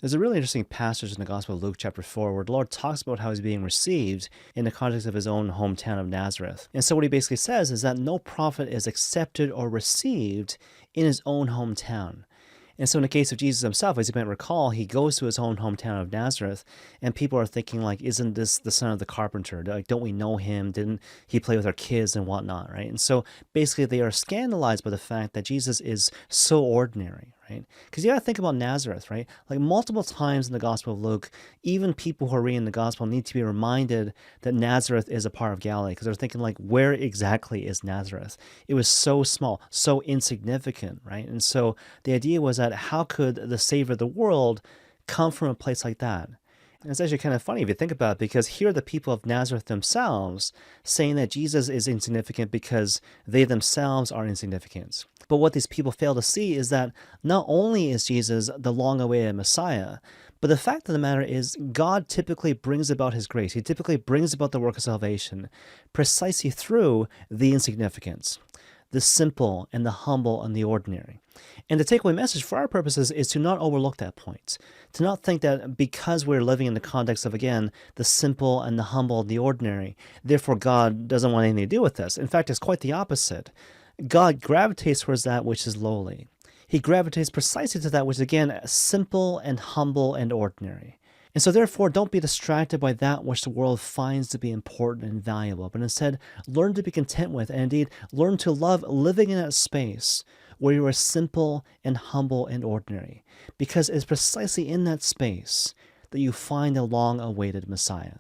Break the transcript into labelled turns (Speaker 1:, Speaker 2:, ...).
Speaker 1: There's a really interesting passage in the Gospel of Luke chapter 4 where the Lord talks about how he's being received in the context of his own hometown of Nazareth. And so what he basically says is that no prophet is accepted or received in his own hometown. And so in the case of Jesus himself, as you might recall, he goes to his own hometown of Nazareth, and people are thinking, like, isn't this the son of the carpenter? Like, don't we know him? Didn't he play with our kids and whatnot, right? And so basically they are scandalized by the fact that Jesus is so ordinary, right? Because you got to think about Nazareth, right? Like multiple times in the Gospel of Luke, even people who are reading the Gospel need to be reminded that Nazareth is a part of Galilee, because they're thinking, like, where exactly is Nazareth? It was so small, so insignificant, right? And so the idea was that how could the Savior of the world come from a place like that? And it's actually kind of funny if you think about it, because here are the people of Nazareth themselves saying that Jesus is insignificant because they themselves are insignificant. But what these people fail to see is that not only is Jesus the long-awaited Messiah, but the fact of the matter is God typically brings about his grace. He typically brings about the work of salvation precisely through the insignificance, the simple and the humble and the ordinary. And the takeaway message for our purposes is to not overlook that point, to not think that because we're living in the context of, again, the simple and the humble and the ordinary, therefore God doesn't want anything to do with us. In fact, it's quite the opposite. God gravitates towards that which is lowly. He gravitates precisely to that which is, again, simple and humble and ordinary. And so therefore, don't be distracted by that which the world finds to be important and valuable, but instead learn to be content with, and indeed learn to love living in that space where you are simple and humble and ordinary, because it's precisely in that space that you find the long-awaited Messiah.